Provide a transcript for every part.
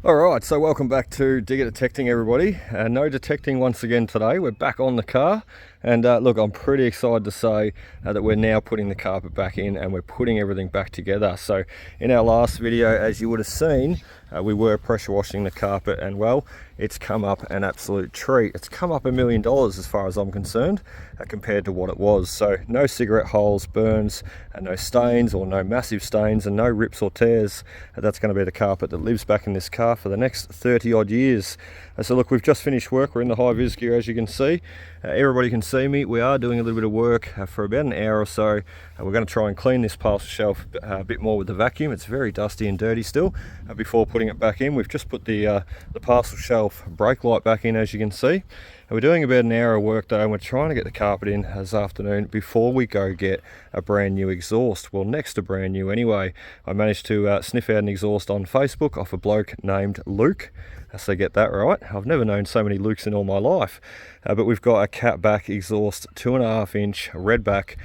Alright, so welcome back to Digger Detecting, everybody. No detecting once again today. We're back on the car, and look, I'm pretty excited to say that we're now putting the carpet back in and we're putting everything back together. So in our last video, as you would have seen, we were pressure washing the carpet, and well, it's come up an absolute treat. It's come up $1 million as far as I'm concerned, compared to what it was. So no cigarette holes, burns, no stains, or no massive stains, and no rips or tears. That's going to be the carpet that lives back in this car for the next 30 odd years. So look, we've just finished work. We're in the high vis gear, as you can see. Everybody can see me. We are doing a little bit of work for about an hour or so. We're going to try and clean this parcel shelf a bit more with the vacuum. It's very dusty and dirty still. Before putting it back in, we've just put the parcel shelf brake light back in, as you can see. We're doing about an hour of work though, and we're trying to get the carpet in this afternoon before we go get a brand new exhaust. Well, next to brand new anyway. I managed to sniff out an exhaust on Facebook off a bloke named Luke. So get that right. I've never known so many Lukes in all my life. But we've got a catback exhaust, 2.5 inch redback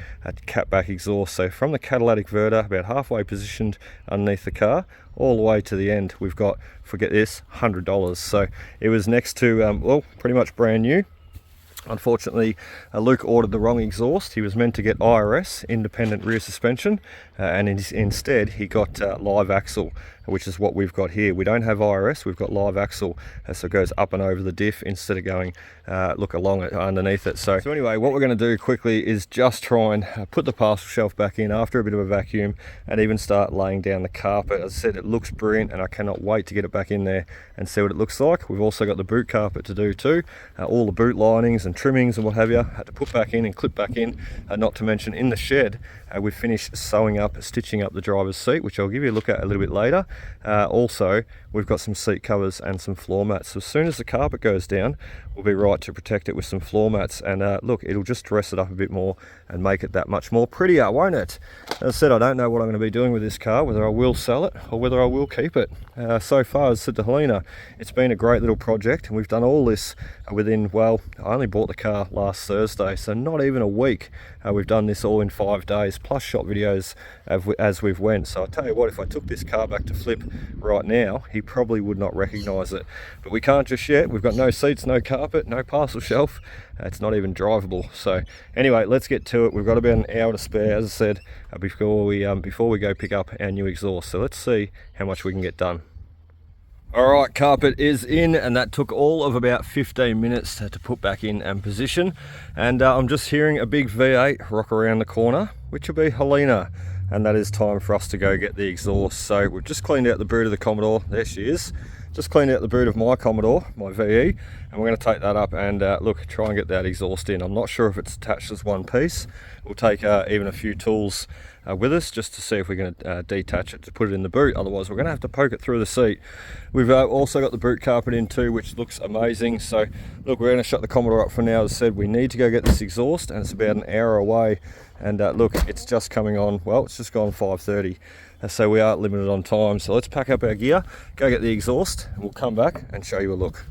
catback exhaust. So from the catalytic converter, about halfway positioned underneath the car, all the way to the end, we've got, forget this, $100. So it was next to, well, pretty much brand new. Unfortunately, Luke ordered the wrong exhaust. He was meant to get IRS, independent rear suspension, and instead he got live axle, which is what we've got here. We don't have IRS, we've got live axle, so it goes up and over the diff instead of going look along it underneath it. So anyway, what we're going to do quickly is just try and put the parcel shelf back in after a bit of a vacuum, and even start laying down the carpet. As I said, it looks brilliant, and I cannot wait to get it back in there and see what it looks like. We've also got the boot carpet to do too, all the boot linings and trimmings and what have you, had to put back in and clip back in. Not to mention in the shed, we've finished sewing up, stitching up the driver's seat, which I'll give you a look at a little bit later. Also, we've got some seat covers and some floor mats. So as soon as the carpet goes down, we'll be right to protect it with some floor mats, and look, it'll just dress it up a bit more and make it that much more prettier, won't it? As I said, I don't know what I'm going to be doing with this car, whether I will sell it or whether I will keep it. So far, as I said to Helena, it's been a great little project, and we've done all this within, well, I only bought the car last Thursday, so not even a week. We've done this all in 5 days, plus shot videos as we've went. So I tell you what, if I took this car back to Flip right now, he probably would not recognize it. But we can't just yet. We've got no seats, no carpet, no parcel shelf. It's not even drivable. So anyway, let's get to it. We've got about an hour to spare, as I said, before we go pick up our new exhaust. So let's see how much we can get done. Alright, carpet is in, and that took all of about 15 minutes to put back in and position. And I'm just hearing a big V8 rock around the corner, which will be Helena. And that is time for us to go get the exhaust. So we've just cleaned out the boot of the Commodore. There she is. Just cleaned out the boot of my Commodore, my VE, and we're going to take that up and look, try and get that exhaust in. I'm not sure if it's attached as one piece. We'll take even a few tools with us just to see if we can detach it to put it in the boot. Otherwise, we're going to have to poke it through the seat. We've also got the boot carpet in too, which looks amazing. So look, we're going to shut the Commodore up for now. As I said, we need to go get this exhaust, and it's about an hour away. And look, it's just coming on. Well, it's just gone 5:30. So we are limited on time. So let's pack up our gear, go get the exhaust, and we'll come back and show you a look.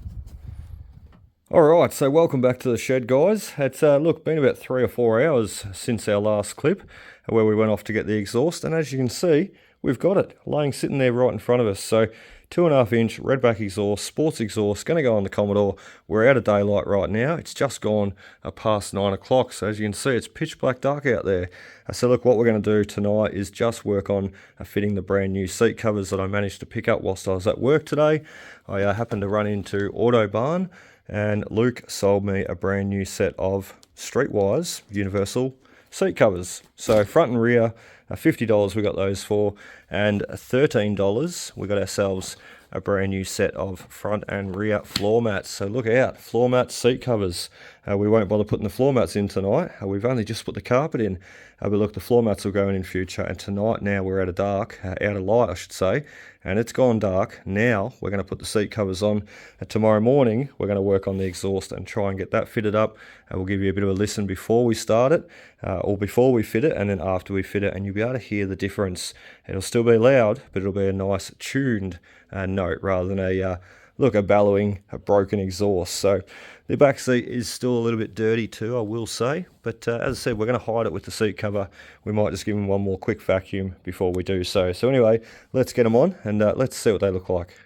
Alright, so welcome back to the shed, guys. It's look, been about 3 or 4 hours since our last clip where we went off to get the exhaust, and as you can see, we've got it sitting there right in front of us. So 2.5 inch redback exhaust, sports exhaust, going to go on the Commodore. We're out of daylight right now. It's just gone past 9 o'clock. So as you can see, it's pitch black dark out there. So look, what we're going to do tonight is just work on fitting the brand new seat covers that I managed to pick up whilst I was at work today. I happened to run into Autobarn, and Luke sold me a brand new set of Streetwise universal seat covers. So front and rear, $50 we got those for, and $13 we got ourselves a brand new set of front and rear floor mats. So look out, floor mats, seat covers. We won't bother putting the floor mats in tonight. We've only just put the carpet in. But look, the floor mats will go in future. And tonight, now we're out of light, I should say, and it's gone dark. Now we're going to put the seat covers on. And tomorrow morning, we're going to work on the exhaust and try and get that fitted up. We'll give you a bit of a listen before we start it, or before we fit it, and then after we fit it, and you'll be able to hear the difference. It'll still be loud, but it'll be a nice tuned note rather than a bellowing, a broken exhaust. So the back seat is still a little bit dirty too, I will say, but as I said, we're going to hide it with the seat cover. We might just give them one more quick vacuum before we do so. So anyway, let's get them on and let's see what they look like.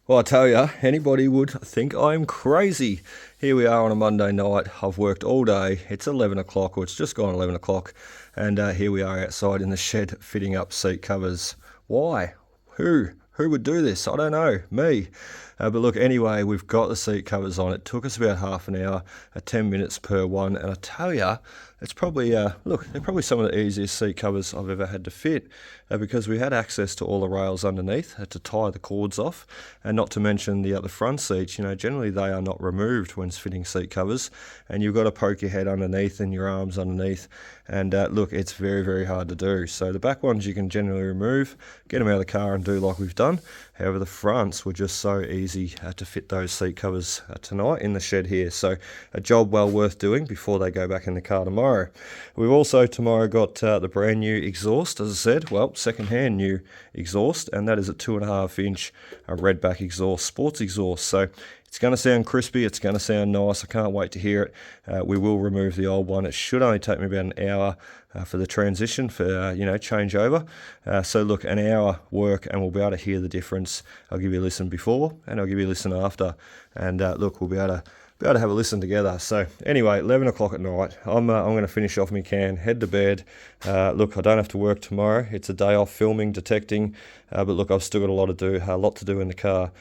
Well, I tell you, anybody would think I'm crazy. Here we are on a Monday night. I've worked all day. It's 11 o'clock, or it's just gone 11 o'clock. And here we are outside in the shed fitting up seat covers. Why? Who would do this? I don't know. Me. But look, anyway, we've got the seat covers on. It took us about half an hour, 10 minutes per one. And I tell you, it's probably, look, they're probably some of the easiest seat covers I've ever had to fit because we had access to all the rails underneath, had to tie the cords off, and not to mention the front seats, generally they are not removed when fitting seat covers, and you've got to poke your head underneath and your arms underneath, and look, it's very, very hard to do. So the back ones you can generally remove, get them out of the car and do like we've done. However, the fronts were just so easy to fit those seat covers tonight in the shed here. So a job well worth doing before they go back in the car tomorrow. We've also tomorrow got the brand new exhaust, as I said, well, second-hand new exhaust, and that is a 2.5 inch redback exhaust, sports exhaust. So it's going to sound crispy, it's going to sound nice. I can't wait to hear it. We will remove the old one. It should only take me about an hour for the transition, for changeover. So look, an hour work and we'll be able to hear the difference. I'll give you a listen before and I'll give you a listen after, and look, we'll be able to have a listen together. So anyway, 11 o'clock at night, I'm going to finish off my can, head to bed. Look, I don't have to work tomorrow. It's a day off filming, detecting, but look, I've still got a lot to do in the car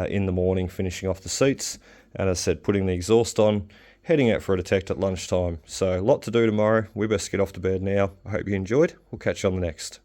in the morning, finishing off the seats, and as I said, putting the exhaust on, heading out for a detect at lunchtime. So a lot to do tomorrow. We best get off to bed now. I hope you enjoyed. We'll catch you on the next.